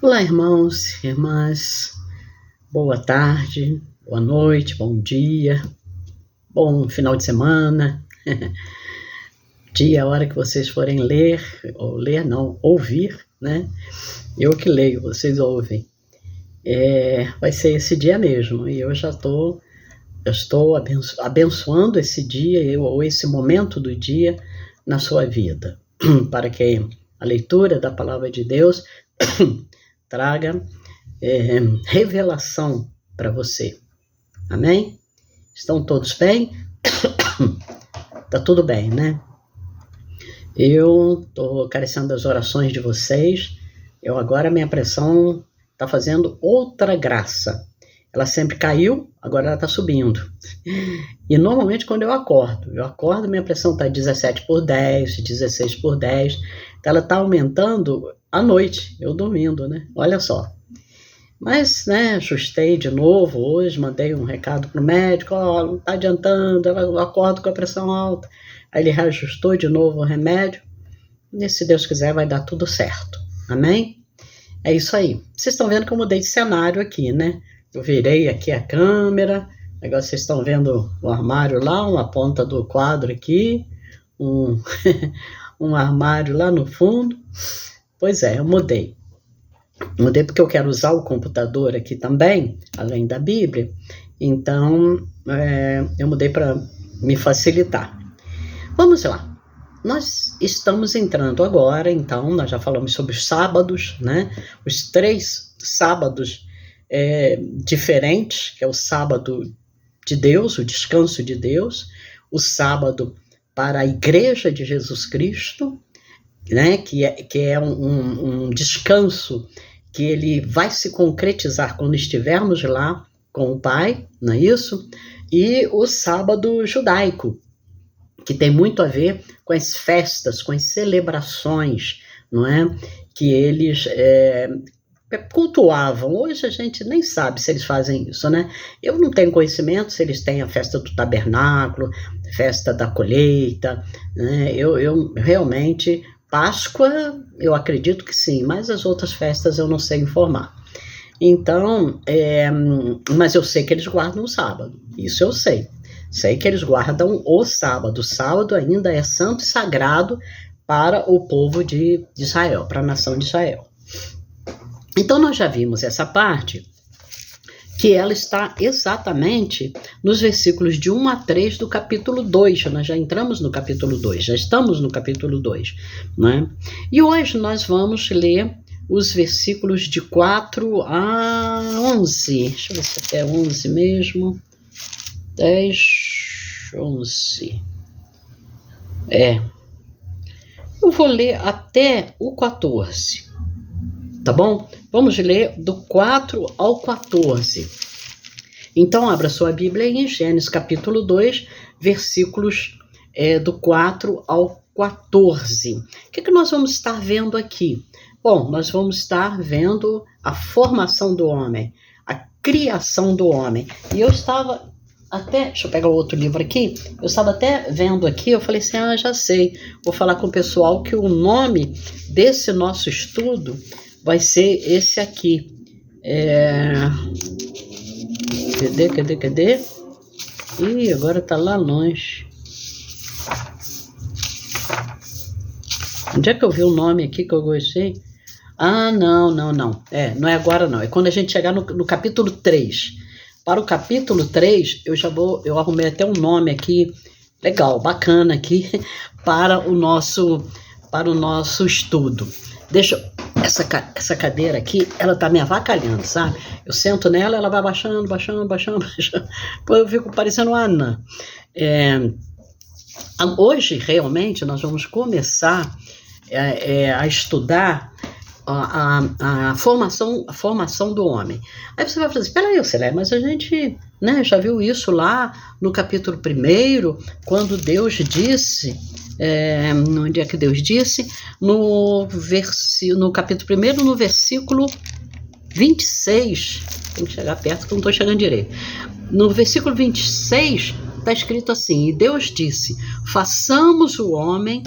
Olá, irmãos, irmãs, boa tarde, boa noite, bom dia, bom final de semana, dia, a hora que vocês forem ler, ou ler não, ouvir, né? Eu que leio, vocês ouvem. Vai ser esse dia mesmo, e eu estou abençoando esse dia, ou esse momento do dia na sua vida, para que a leitura da palavra de Deus traga revelação para você. Amém? Estão todos bem? Tá tudo bem, né? Eu estou carecendo das orações de vocês. Agora minha pressão está fazendo outra graça. Ela sempre caiu, agora ela está subindo. E normalmente quando eu acordo, minha pressão está 17/10, 16/10. Então ela está aumentando à noite, eu dormindo, né? Olha só. Mas, né, ajustei de novo hoje, mandei um recado pro médico, não tá adiantando, eu acordo com a pressão alta. Aí ele reajustou de novo o remédio, e se Deus quiser vai dar tudo certo, amém? É isso aí. Vocês estão vendo que eu mudei de cenário aqui, né? Eu virei aqui a câmera, agora vocês estão vendo o armário lá, uma ponta do quadro aqui, um armário lá no fundo. Pois é, eu mudei. Mudei porque eu quero usar o computador aqui também, além da Bíblia. Então, eu mudei para me facilitar. Vamos lá. Nós estamos entrando agora, então, nós já falamos sobre os sábados, né? Os 3 sábados diferentes, que é o sábado de Deus, o descanso de Deus, o sábado para a Igreja de Jesus Cristo, né? Que é um descanso que ele vai se concretizar quando estivermos lá com o Pai, não é isso? E o sábado judaico, que tem muito a ver com as festas, com as celebrações, não é? Que eles cultuavam. Hoje a gente nem sabe se eles fazem isso, né? Eu não tenho conhecimento se eles têm a festa do tabernáculo, festa da colheita, né? Eu realmente... Páscoa, eu acredito que sim, mas as outras festas eu não sei informar. Então, mas eu sei que eles guardam o sábado, isso eu sei. Sei que eles guardam o sábado. O sábado ainda é santo e sagrado para o povo de Israel, para a nação de Israel. Então, nós já vimos essa parte, que ela está exatamente nos versículos de 1 a 3 do capítulo 2. Nós já entramos no capítulo 2, já estamos no capítulo 2. Né? E hoje nós vamos ler os versículos de 4 a 11. Deixa eu ver se é 11 mesmo. 10, 11. Eu vou ler até o 14. Tá bom? Vamos ler do 4 ao 14. Então, abra sua Bíblia em Gênesis capítulo 2, versículos do 4 ao 14. O que nós vamos estar vendo aqui? Bom, nós vamos estar vendo a formação do homem, a criação do homem. E eu estava até... Deixa eu pegar o outro livro aqui. Eu estava até vendo aqui, eu falei assim, já sei. Vou falar com o pessoal que o nome desse nosso estudo vai ser esse aqui. Cadê? Ih, agora tá lá longe. Onde é que eu vi o nome aqui que eu gostei? Não. Não é agora não. É quando a gente chegar no capítulo 3. Para o capítulo 3, eu arrumei até um nome aqui, legal, bacana aqui, para o nosso estudo. Essa cadeira aqui, ela tá me avacalhando, sabe? Eu sento nela, ela vai baixando. Depois eu fico parecendo uma anã. Hoje, realmente, nós vamos começar a estudar a formação do homem. Aí você vai falar assim, peraí, Celé, mas a gente, né, já viu isso lá no capítulo 1, quando Deus disse... onde é que Deus disse? No capítulo 1, no versículo 26. Tem que chegar perto que eu não estou chegando direito. No versículo 26 está escrito assim, e Deus disse, façamos o homem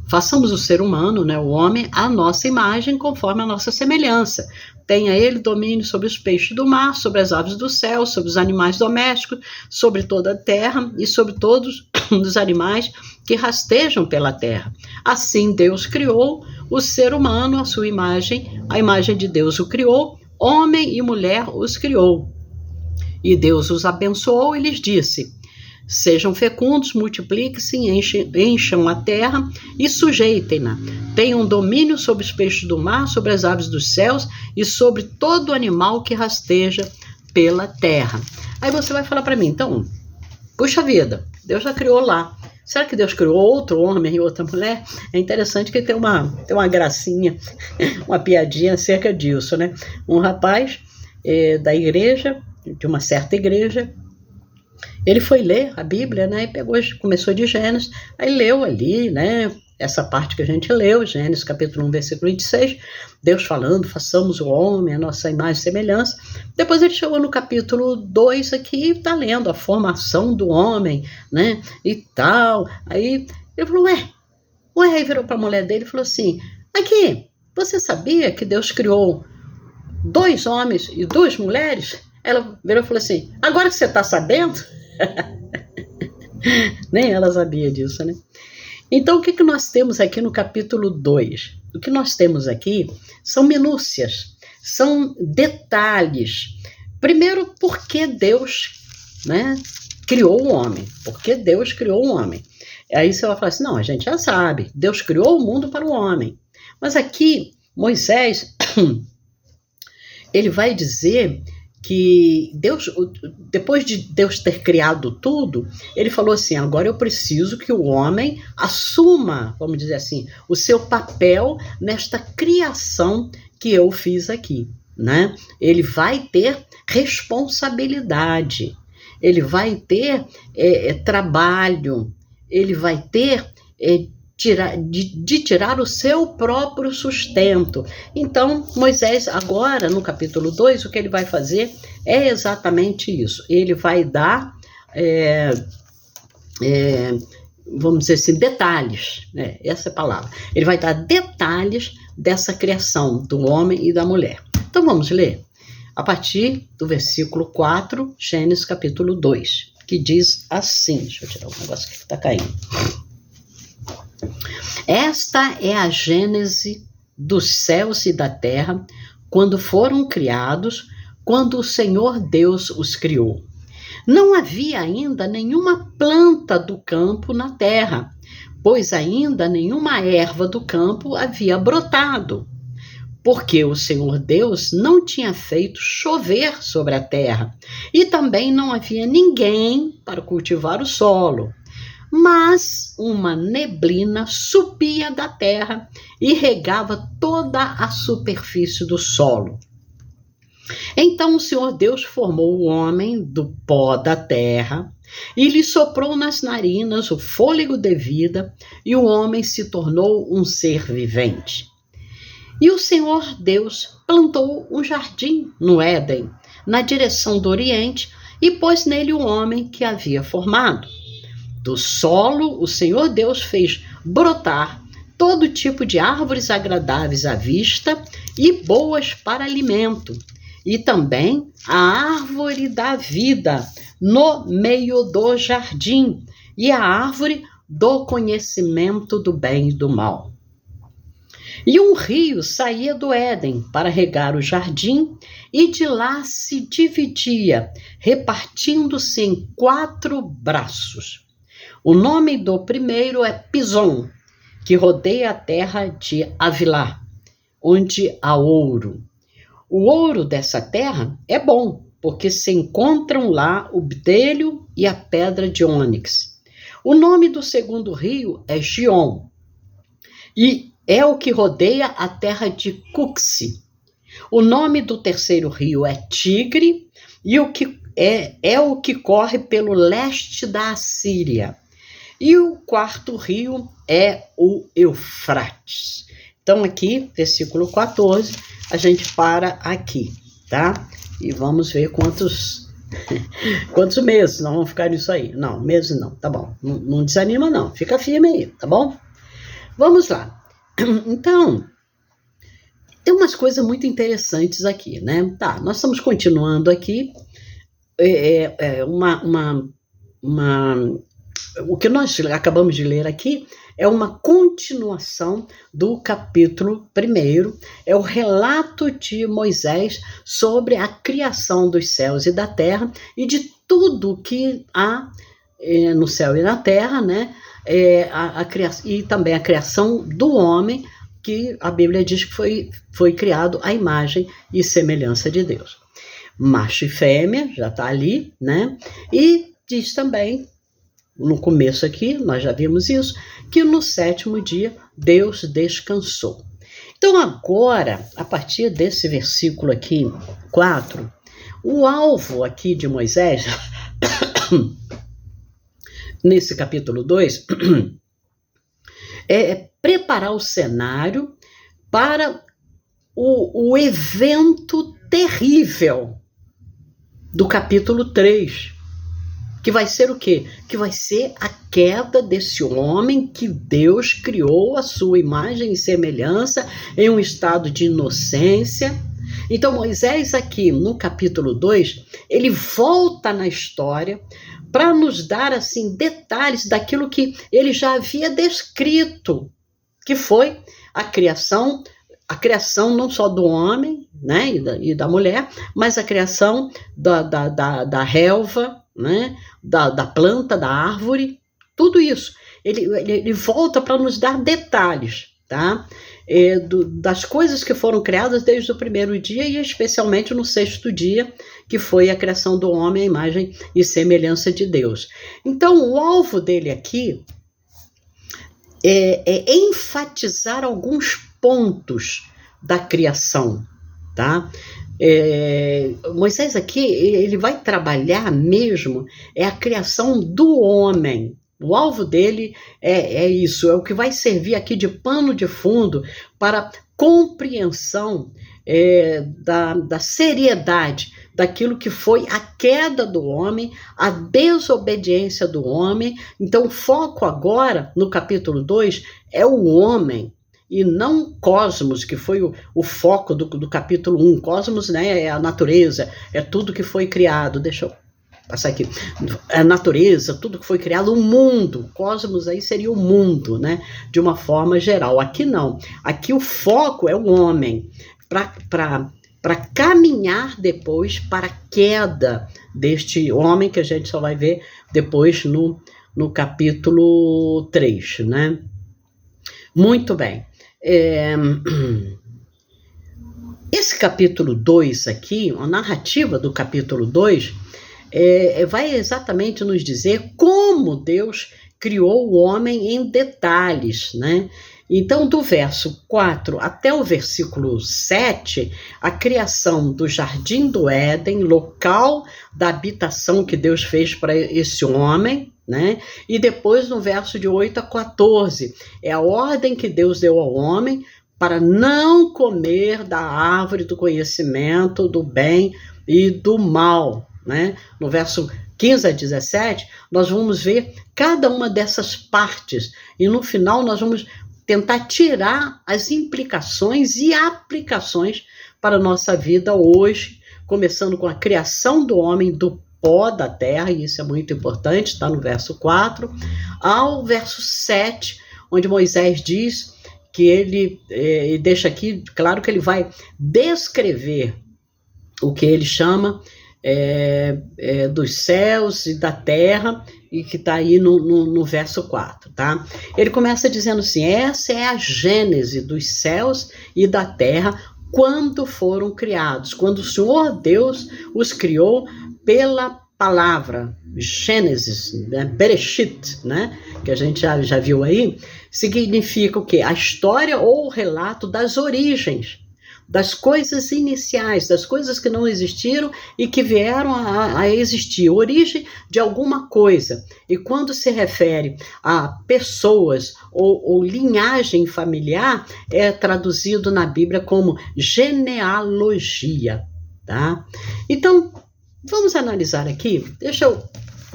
façamos o ser humano, né, o homem, à nossa imagem, conforme a nossa semelhança. Tenha ele domínio sobre os peixes do mar, sobre as aves do céu, sobre os animais domésticos, sobre toda a terra e sobre todos os animais que rastejam pela terra. Assim Deus criou o ser humano, a sua imagem, a imagem de Deus o criou, homem e mulher os criou. E Deus os abençoou e lhes disse: sejam fecundos, multipliquem-se, encham a terra e sujeitem-na. Tenham domínio sobre os peixes do mar, sobre as aves dos céus e sobre todo animal que rasteja pela terra. Aí você vai falar para mim, então, puxa vida, Deus já criou lá. Será que Deus criou outro homem e outra mulher? É interessante que tem uma gracinha, uma piadinha acerca disso, né? Um rapaz da igreja, de uma certa igreja, ele foi ler a Bíblia, né, e começou de Gênesis, aí leu ali, né, essa parte que a gente leu, Gênesis capítulo 1, versículo 26, Deus falando, façamos o homem, a nossa imagem e semelhança. Depois ele chegou no capítulo 2 aqui, e está lendo a formação do homem, né, e tal. Aí ele falou, aí virou para a mulher dele e falou assim, aqui, você sabia que Deus criou 2 homens e 2 mulheres? Ela virou e falou assim, agora que você está sabendo? Nem ela sabia disso, né? Então, o que nós temos aqui no capítulo 2? O que nós temos aqui são minúcias, são detalhes. Primeiro, por que Deus, né, criou o homem? Por que Deus criou o homem? Aí você vai falar assim, não, a gente já sabe, Deus criou o mundo para o homem. Mas aqui, Moisés, ele vai dizer que Deus, depois de Deus ter criado tudo, ele falou assim, agora eu preciso que o homem assuma, vamos dizer assim, o seu papel nesta criação que eu fiz aqui, né? Ele vai ter responsabilidade, ele vai ter trabalho, ele vai ter de tirar o seu próprio sustento. Então, Moisés, agora, no capítulo 2, o que ele vai fazer é exatamente isso. Ele vai dar, vamos dizer assim, detalhes, né? Essa é a palavra. Ele vai dar detalhes dessa criação do homem e da mulher. Então, vamos ler a partir do versículo 4, Gênesis capítulo 2, que diz assim, deixa eu tirar o negócio que está caindo. Esta é a gênese dos céus e da terra, quando foram criados, quando o Senhor Deus os criou. Não havia ainda nenhuma planta do campo na terra, pois ainda nenhuma erva do campo havia brotado, porque o Senhor Deus não tinha feito chover sobre a terra, e também não havia ninguém para cultivar o solo. Mas uma neblina subia da terra e regava toda a superfície do solo. Então o Senhor Deus formou o homem do pó da terra e lhe soprou nas narinas o fôlego de vida, e o homem se tornou um ser vivente. E o Senhor Deus plantou um jardim no Éden, na direção do Oriente, e pôs nele o homem que havia formado. Do solo, o Senhor Deus fez brotar todo tipo de árvores agradáveis à vista e boas para alimento, e também a árvore da vida no meio do jardim, e a árvore do conhecimento do bem e do mal. E um rio saía do Éden para regar o jardim, e de lá se dividia, repartindo-se em 4 braços. O nome do primeiro é Pison, que rodeia a terra de Havilá, onde há ouro. O ouro dessa terra é bom, porque se encontram lá o bdelho e a pedra de ônix. O nome do segundo rio é Gion, e é o que rodeia a terra de Cuxi. O nome do terceiro rio é Tigre, e o que é o que corre pelo leste da Assíria. E o quarto rio é o Eufrates. Então aqui, versículo 14, a gente para aqui, tá? E vamos ver quantos meses não vão ficar nisso aí. Não, meses não, tá bom. Não desanima não, fica firme aí, tá bom? Vamos lá. Então, tem umas coisas muito interessantes aqui, né? Tá, nós estamos continuando aqui. O que nós acabamos de ler aqui é uma continuação do capítulo 1, é o relato de Moisés sobre a criação dos céus e da terra e de tudo que há no céu e na terra, né? E também a criação do homem, que a Bíblia diz que foi criado à imagem e semelhança de Deus. Macho e fêmea, já está ali, né? E diz também, no começo aqui, nós já vimos isso, que no 7º dia Deus descansou. Então agora, a partir desse versículo aqui, 4, o alvo aqui de Moisés, nesse capítulo 2, é preparar o cenário para o evento terrível do capítulo 3, que vai ser o quê? Que vai ser a queda desse homem que Deus criou à sua imagem e semelhança em um estado de inocência. Então Moisés aqui no capítulo 2, ele volta na história para nos dar assim detalhes daquilo que ele já havia descrito, que foi a criação não só do homem, né, e da mulher, mas a criação da relva, né, da planta, da árvore, tudo isso. Ele volta para nos dar detalhes, tá? Das coisas que foram criadas desde o primeiro dia e especialmente no 6º dia, que foi a criação do homem à imagem e semelhança de Deus. Então, o alvo dele aqui é enfatizar alguns pontos da criação, tá? Moisés aqui, ele vai trabalhar mesmo, a criação do homem. O alvo dele é isso, é o que vai servir aqui de pano de fundo para compreensão da seriedade daquilo que foi a queda do homem, a desobediência do homem. Então o foco agora, no capítulo 2, é o homem, e não cosmos, que foi o foco do capítulo 1. Cosmos, né, é a natureza, é tudo que foi criado. Deixa eu passar aqui. A natureza, tudo que foi criado, o mundo. Cosmos aí seria o mundo, né, de uma forma geral. Aqui não. Aqui o foco é o homem, para caminhar depois para a queda deste homem, que a gente só vai ver depois no capítulo 3, né? Muito bem. Esse capítulo 2 aqui, a narrativa do capítulo 2, vai exatamente nos dizer como Deus criou o homem em detalhes, né? Então, do verso 4 até o versículo 7, a criação do Jardim do Éden, local da habitação que Deus fez para esse homem, né? E depois, no verso de 8 a 14, é a ordem que Deus deu ao homem para não comer da árvore do conhecimento do bem e do mal, né? No verso 15 a 17, nós vamos ver cada uma dessas partes e no final nós vamos tentar tirar as implicações e aplicações para a nossa vida hoje, começando com a criação do homem do pó da terra, e isso é muito importante, está no verso 4, ao verso 7, onde Moisés diz que ele deixa aqui claro que ele vai descrever o que ele chama dos céus e da terra, e que está aí no verso 4, tá? Ele começa dizendo assim: essa é a gênese dos céus e da terra quando foram criados, quando o Senhor Deus os criou pela palavra, Gênesis, né? Bereshit, né? Que a gente já viu aí, significa o quê? A história ou o relato das origens, das coisas iniciais, das coisas que não existiram e que vieram a existir, origem de alguma coisa. E quando se refere a pessoas ou linhagem familiar, é traduzido na Bíblia como genealogia, tá? Então, vamos analisar aqui. Deixa eu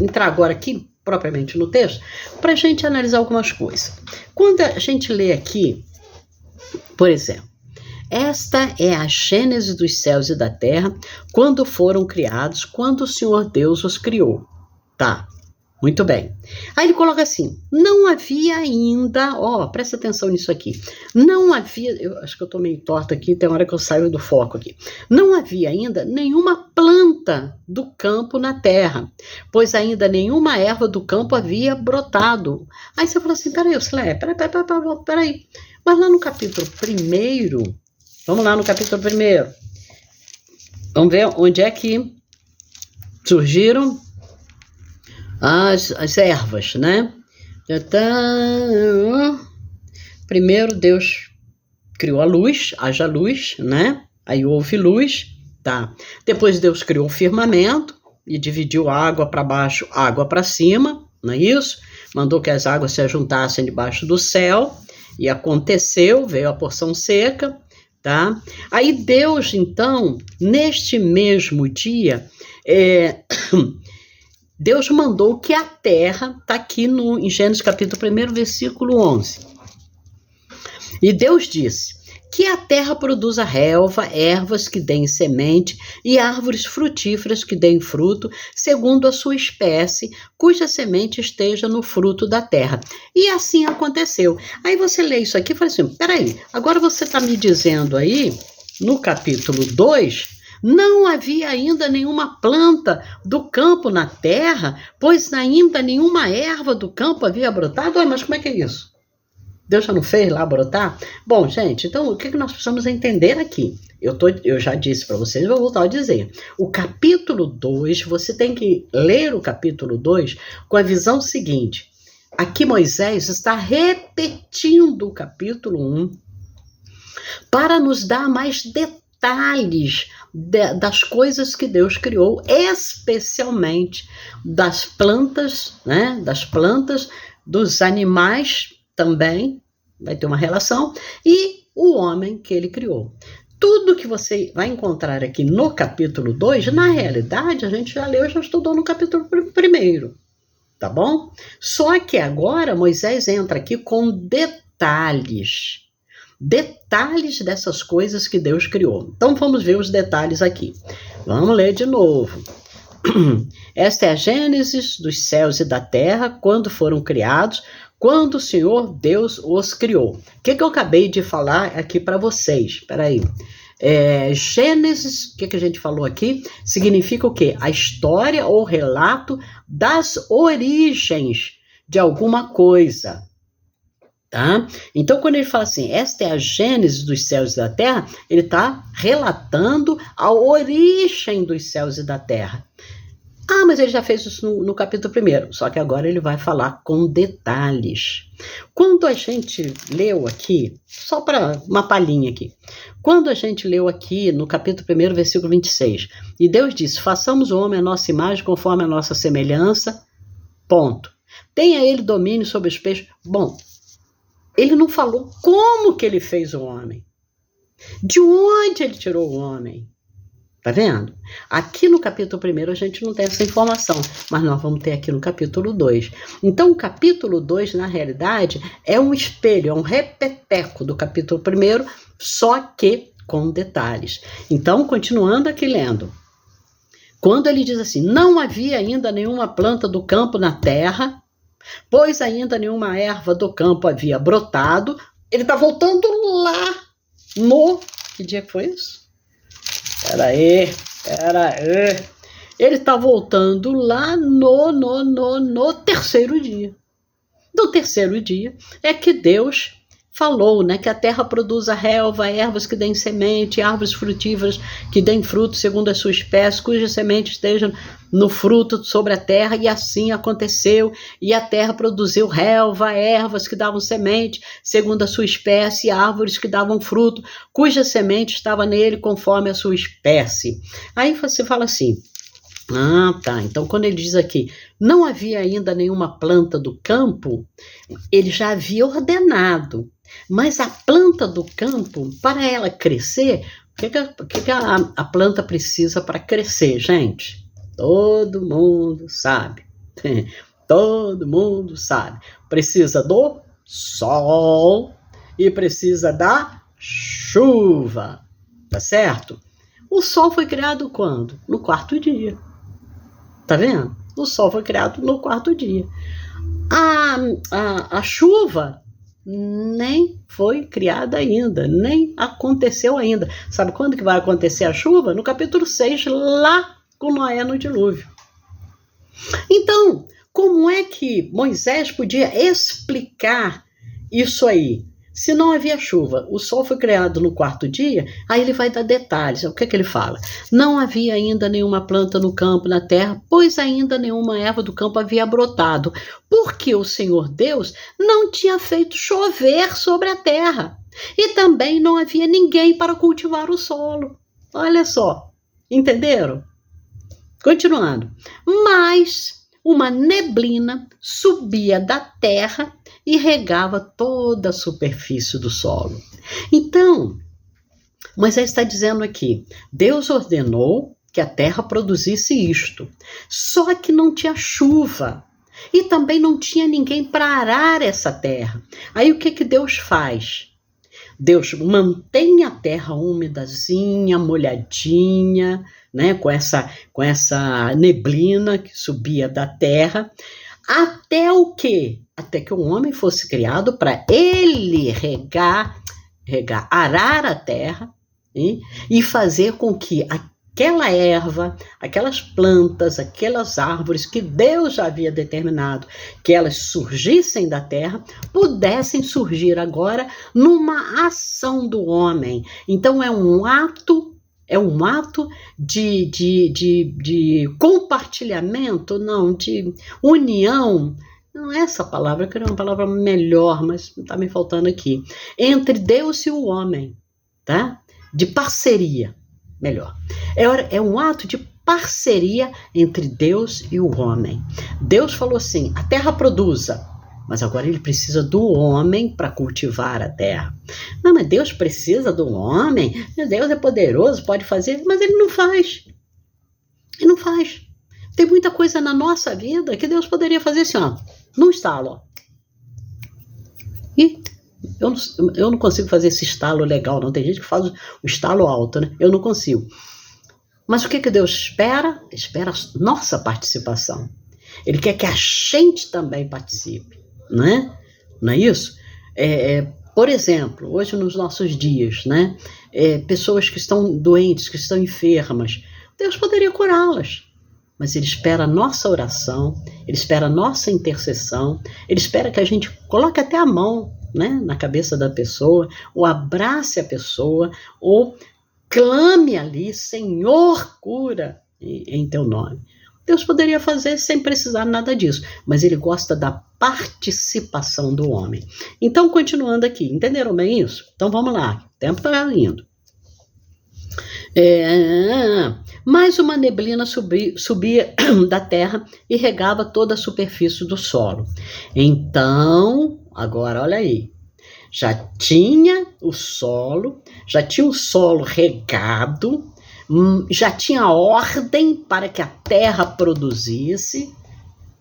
entrar agora aqui propriamente no texto, para a gente analisar algumas coisas. Quando a gente lê aqui, por exemplo, esta é a gênese dos céus e da terra, quando foram criados, quando o Senhor Deus os criou. Tá, muito bem. Aí ele coloca assim, não havia ainda, presta atenção nisso aqui, não havia, eu acho que eu tô meio torta aqui, tem hora que eu saio do foco aqui, não havia ainda nenhuma planta do campo na terra, pois ainda nenhuma erva do campo havia brotado. Aí você fala assim, peraí, peraí, mas lá no capítulo 1, vamos lá no capítulo 1, vamos ver onde é que surgiram as ervas, né? Primeiro Deus criou a luz, haja luz, né? Aí houve luz, tá? Depois Deus criou o firmamento e dividiu a água para baixo, água para cima, não é isso? Mandou que as águas se ajuntassem debaixo do céu e aconteceu, veio a porção seca, tá? Aí Deus, então, neste mesmo dia, Deus mandou que a terra, está aqui em Gênesis capítulo 1, versículo 11. E Deus disse que a terra produza relva, ervas que deem semente e árvores frutíferas que deem fruto, segundo a sua espécie, cuja semente esteja no fruto da terra. E assim aconteceu. Aí você lê isso aqui e fala assim, peraí, agora você está me dizendo aí, no capítulo 2, não havia ainda nenhuma planta do campo na terra, pois ainda nenhuma erva do campo havia brotado. Mas como é que é isso? Deus já não fez lá brotar? Bom, gente, então o que nós precisamos entender aqui? Eu já disse para vocês, vou voltar a dizer. O capítulo 2, você tem que ler o capítulo 2 com a visão seguinte. Aqui Moisés está repetindo o capítulo 1 para nos dar mais detalhes das coisas que Deus criou, especialmente das plantas, né? Das plantas, dos animais também, vai ter uma relação, e o homem que ele criou. Tudo que você vai encontrar aqui no capítulo 2, na realidade, a gente já leu, já estudou no capítulo 1, tá bom? Só que agora Moisés entra aqui com detalhes dessas coisas que Deus criou. Então vamos ver os detalhes aqui. Vamos ler de novo. Esta é a gênese dos céus e da terra, quando foram criados, quando o Senhor Deus os criou. O que eu acabei de falar aqui para vocês? Espera aí. Gênesis, o que a gente falou aqui? Significa o quê? A história ou relato das origens de alguma coisa. Tá? Então, quando ele fala assim, esta é a gênese dos céus e da terra, ele está relatando a origem dos céus e da terra. Mas ele já fez isso no capítulo 1, só que agora ele vai falar com detalhes. Quando a gente leu aqui, só para uma palhinha aqui, quando a gente leu aqui no capítulo 1, versículo 26, e Deus disse, façamos o homem a nossa imagem conforme a nossa semelhança, ponto. Tenha ele domínio sobre os peixes. Bom, ele não falou como que ele fez o homem, de onde ele tirou o homem. Tá vendo? Aqui no capítulo 1 a gente não tem essa informação, mas nós vamos ter aqui no capítulo 2. Então o capítulo 2, na realidade, é um espelho, é um repeteco do capítulo 1, só que com detalhes. Então, continuando aqui lendo. Quando ele diz assim, não havia ainda nenhuma planta do campo na terra, pois ainda nenhuma erva do campo havia brotado, ele está voltando lá no... Que dia foi isso? Espera aí. Ele está voltando lá no terceiro dia. No terceiro dia é que Deus falou, né, que a terra produza relva, ervas que deem semente, árvores frutíferas que deem fruto segundo a sua espécie, cuja semente esteja no fruto sobre a terra, e assim aconteceu, e a terra produziu relva, ervas que davam semente segundo a sua espécie, e árvores que davam fruto, cuja semente estava nele conforme a sua espécie. Aí você fala assim, tá, então quando ele diz aqui, não havia ainda nenhuma planta do campo, ele já havia ordenado, mas a planta do campo, para ela crescer, o que a planta precisa para crescer, gente? Todo mundo sabe. todo mundo sabe. Precisa do sol e precisa da chuva, tá certo? O sol foi criado quando? No quarto dia. Tá vendo? O sol foi criado no quarto dia. A chuva nem foi criada ainda, nem aconteceu ainda. Sabe quando que vai acontecer a chuva? No capítulo 6, lá com Noé no dilúvio. Então, como é que Moisés podia explicar isso aí? Se não havia chuva, o sol foi criado no quarto dia, aí ele vai dar detalhes. O que é que ele fala? Não havia ainda nenhuma planta no campo, na terra, pois ainda nenhuma erva do campo havia brotado, porque o Senhor Deus não tinha feito chover sobre a terra. E também não havia ninguém para cultivar o solo. Olha só, entenderam? Continuando. Mas uma neblina subia da terra e regava toda a superfície do solo. Então, Moisés está dizendo aqui, Deus ordenou que a terra produzisse isto, só que não tinha chuva e também não tinha ninguém para arar essa terra. Aí o que Deus faz? Deus mantém a terra úmidazinha, molhadinha, né, com essa neblina que subia da terra, até o quê? Até que o homem fosse criado para ele arar a terra, hein? E fazer com que aquela erva, aquelas plantas, aquelas árvores que Deus já havia determinado que elas surgissem da terra, pudessem surgir agora numa ação do homem. Então é um ato de compartilhamento, não, de união, não é essa palavra, eu queria uma palavra melhor, mas está me faltando aqui, entre Deus e o homem, tá? De parceria, melhor. É um ato de parceria entre Deus e o homem. Deus falou assim, a terra produza, mas agora ele precisa do homem para cultivar a terra. Não, mas Deus precisa do homem, Deus é poderoso, pode fazer, mas ele não faz. Ele não faz. Tem muita coisa na nossa vida que Deus poderia fazer assim, ó, num estalo, ó. E eu não consigo fazer esse estalo legal, não. Tem gente que faz o estalo alto, né? Eu não consigo. Mas o que Deus espera? Espera a nossa participação. Ele quer que a gente também participe, né? Não é isso? Por exemplo, hoje nos nossos dias, né? Pessoas que estão doentes, que estão enfermas, Deus poderia curá-las. Mas ele espera a nossa oração, ele espera a nossa intercessão, ele espera que a gente coloque até a mão, né, na cabeça da pessoa, ou abrace a pessoa, ou clame ali, Senhor, cura em teu nome. Deus poderia fazer sem precisar nada disso, mas ele gosta da participação do homem. Então, continuando aqui, entenderam bem isso? Então vamos lá, o tempo está indo. Mais uma neblina subia da terra e regava toda a superfície do solo. Então, agora olha aí, já tinha o solo regado, já tinha ordem para que a terra produzisse,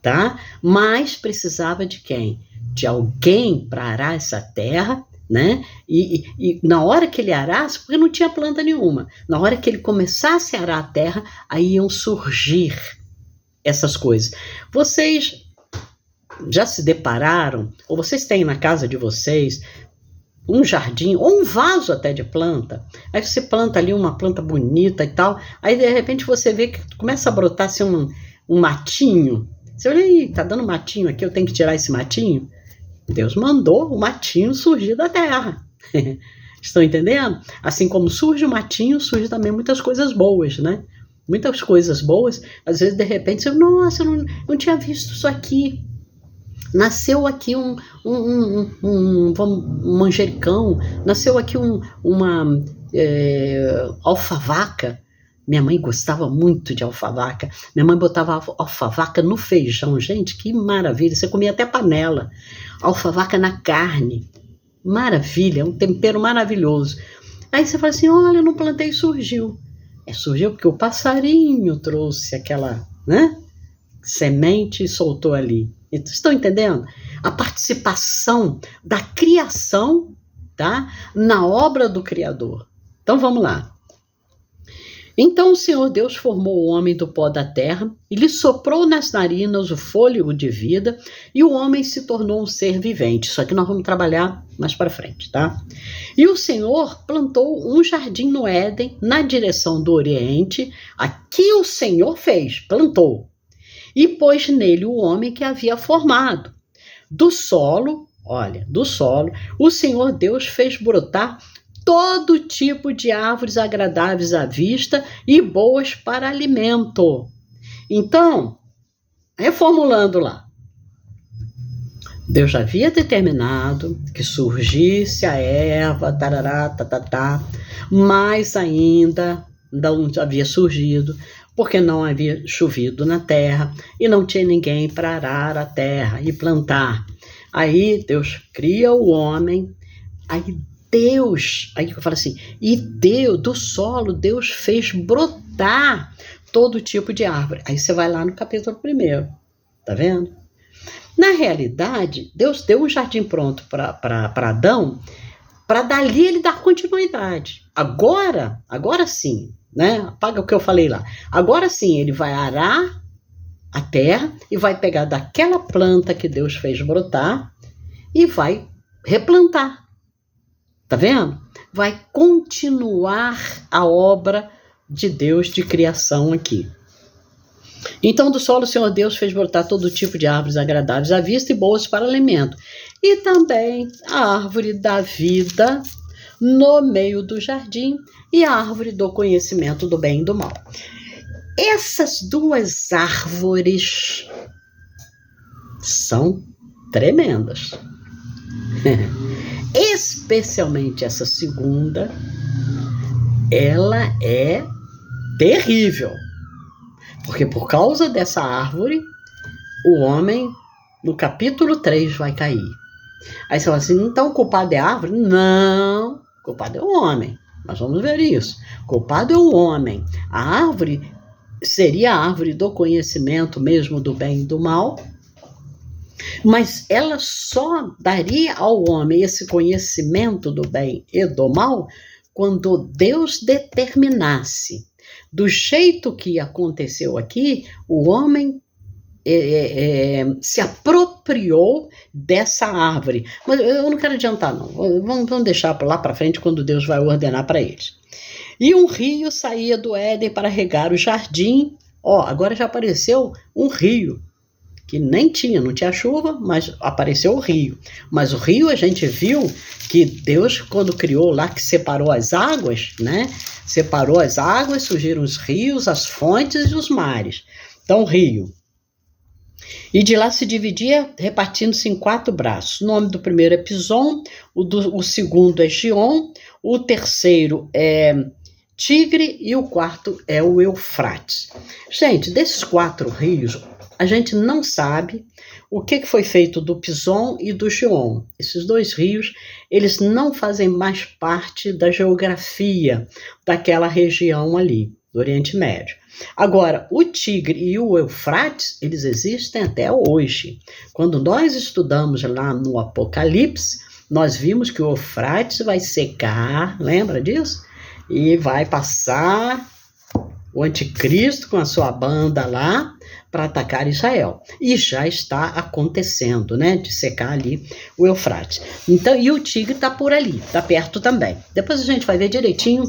tá? Mas precisava de quem? De alguém para arar essa terra, né? E na hora que ele arasse, porque não tinha planta nenhuma, na hora que ele começasse a arar a terra, aí iam surgir essas coisas. Vocês já se depararam, ou vocês têm na casa de vocês, um jardim, ou um vaso até de planta, aí você planta ali uma planta bonita e tal, aí de repente você vê que começa a brotar assim um matinho, você olha aí, tá dando matinho aqui, eu tenho que tirar esse matinho? Deus mandou o matinho surgir da terra. Estão entendendo? Assim como surge o matinho, surge também muitas coisas boas, né? Muitas coisas boas, às vezes de repente você, nossa, eu não tinha visto isso aqui. Nasceu aqui um manjericão, nasceu aqui uma alfavaca. Minha mãe gostava muito de alfavaca. Minha mãe botava alfavaca no feijão. Gente, que maravilha. Você comia até panela. Alfavaca na carne. Maravilha, um tempero maravilhoso. Aí você fala assim, olha, eu não plantei e surgiu. Surgiu porque o passarinho trouxe aquela, né, semente e soltou ali. Estão entendendo? A participação da criação, tá? Na obra do Criador. Então vamos lá. Então o Senhor Deus formou o homem do pó da terra e lhe soprou nas narinas o fôlego de vida e o homem se tornou um ser vivente. Isso aqui nós vamos trabalhar mais para frente, tá? E o Senhor plantou um jardim no Éden na direção do Oriente. Aqui o Senhor fez, plantou. E pôs nele o homem que havia formado. Do solo, o Senhor Deus fez brotar todo tipo de árvores agradáveis à vista e boas para alimento. Então, reformulando lá, Deus já havia determinado que surgisse a erva, tarará, tatatá, mas ainda não havia surgido, porque não havia chovido na terra e não tinha ninguém para arar a terra e plantar. Aí Deus cria o homem, aí eu falo assim, e Deus, do solo, Deus fez brotar todo tipo de árvore. Aí você vai lá no capítulo 1, tá vendo? Na realidade, Deus deu um jardim pronto para Adão, para dali ele dar continuidade. Agora sim, né? Apaga o que eu falei lá. Agora sim, ele vai arar a terra e vai pegar daquela planta que Deus fez brotar e vai replantar. Tá vendo? Vai continuar a obra de Deus de criação aqui. Então, do solo o Senhor Deus fez brotar todo tipo de árvores agradáveis à vista e boas para alimento. E também a árvore da vida no meio do jardim e a árvore do conhecimento do bem e do mal. Essas duas árvores são tremendas. Especialmente essa segunda, ela é terrível. Porque por causa dessa árvore, o homem, no capítulo 3, vai cair. Aí você fala assim, então o culpado é a árvore? Não, o culpado é o homem. Nós vamos ver isso. O culpado é o homem. A árvore seria a árvore do conhecimento mesmo do bem e do mal, mas ela só daria ao homem esse conhecimento do bem e do mal quando Deus determinasse. Do jeito que aconteceu aqui, o homem se apropriou dessa árvore. Mas eu não quero adiantar, não. Vamos deixar lá para frente quando Deus vai ordenar para eles. E um rio saía do Éden para regar o jardim. Agora já apareceu um rio. Que não tinha chuva, mas apareceu o rio. Mas o rio a gente viu que Deus, quando criou lá, que separou as águas, né? Separou as águas, surgiram os rios, as fontes e os mares. Então, rio. E de lá se dividia, repartindo-se em 4 braços. O nome do primeiro é Pison, o segundo é Gion, o terceiro é Tigre e o quarto é o Eufrates. Gente, desses 4 rios, a gente não sabe o que foi feito do Pison e do Gion. Esses 2 rios, eles não fazem mais parte da geografia daquela região ali, do Oriente Médio. Agora, o Tigre e o Eufrates, eles existem até hoje. Quando nós estudamos lá no Apocalipse, nós vimos que o Eufrates vai secar, lembra disso? E vai passar o anticristo com a sua banda lá para atacar Israel. E já está acontecendo, né? De secar ali o Eufrates. Então, e o Tigre está por ali, está perto também. Depois a gente vai ver direitinho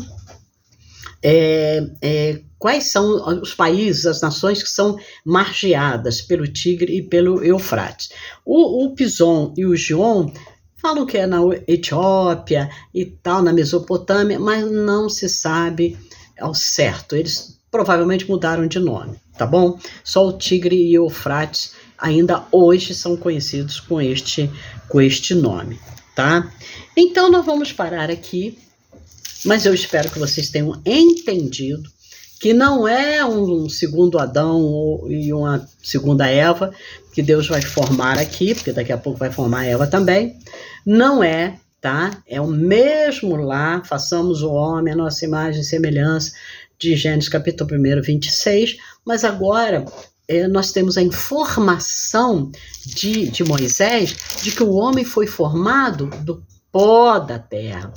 quais são os países, as nações que são margeadas pelo Tigre e pelo Eufrates. O Pison e o Gion falam que é na Etiópia e tal, na Mesopotâmia, mas não se sabe ao certo. Eles provavelmente mudaram de nome, tá bom? Só o Tigre e o Eufrates ainda hoje são conhecidos com este nome, tá? Então nós vamos parar aqui, mas eu espero que vocês tenham entendido que não é um segundo Adão e uma segunda Eva que Deus vai formar aqui, porque daqui a pouco vai formar a Eva também. Não é, tá? É o mesmo lá, façamos o homem, a nossa imagem e semelhança, de Gênesis capítulo 1, 26, mas agora nós temos a informação de Moisés de que o homem foi formado do pó da terra.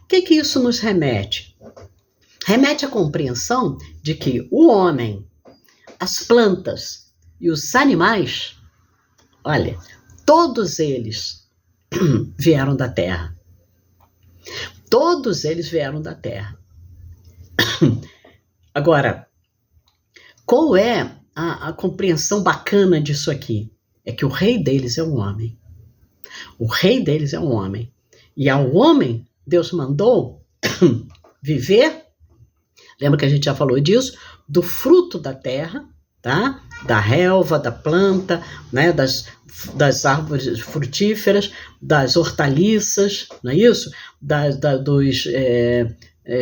O que isso nos remete? Remete à compreensão de que o homem, as plantas e os animais, olha, todos eles vieram da terra. Todos eles vieram da terra. Agora, qual é a compreensão bacana disso aqui? É que o rei deles é um homem. O rei deles é um homem. E ao homem, Deus mandou viver, lembra que a gente já falou disso, do fruto da terra, tá? Da relva, da planta, né? Das árvores frutíferas, das hortaliças, não é isso? Dos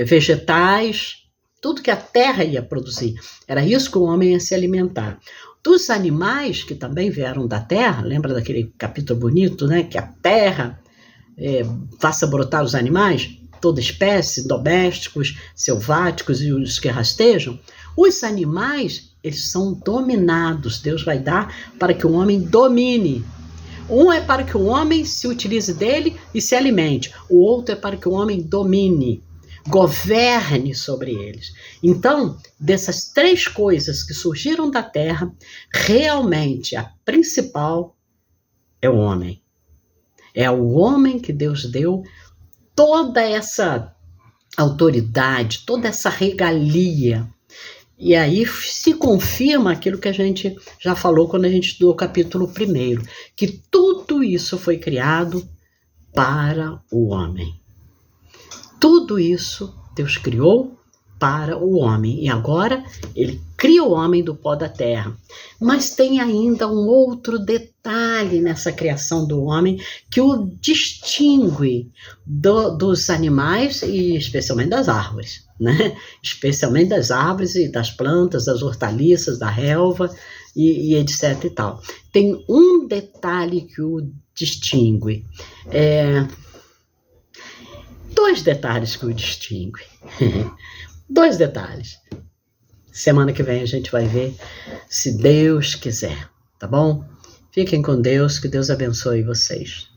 vegetais, tudo que a terra ia produzir. Era isso que o homem ia se alimentar. Dos animais que também vieram da terra, lembra daquele capítulo bonito, né? Que a terra faça brotar os animais, toda espécie, domésticos, selváticos e os que rastejam. Os animais, eles são dominados. Deus vai dar para que o homem domine. Um é para que o homem se utilize dele e se alimente. O outro é para que o homem domine, governe sobre eles. Então, dessas três coisas que surgiram da terra, realmente a principal é o homem. É ao homem que Deus deu toda essa autoridade, toda essa regalia. E aí se confirma aquilo que a gente já falou quando a gente estudou o capítulo 1, que tudo isso foi criado para o homem. Tudo isso Deus criou para o homem. E agora ele cria o homem do pó da terra. Mas tem ainda um outro detalhe nessa criação do homem que o distingue dos animais e especialmente das árvores, né? Especialmente das árvores e das plantas, das hortaliças, da relva e etc e tal. Tem um detalhe que o distingue. Dois detalhes que o distinguem. Dois detalhes. Semana que vem a gente vai ver, se Deus quiser, tá bom? Fiquem com Deus, que Deus abençoe vocês.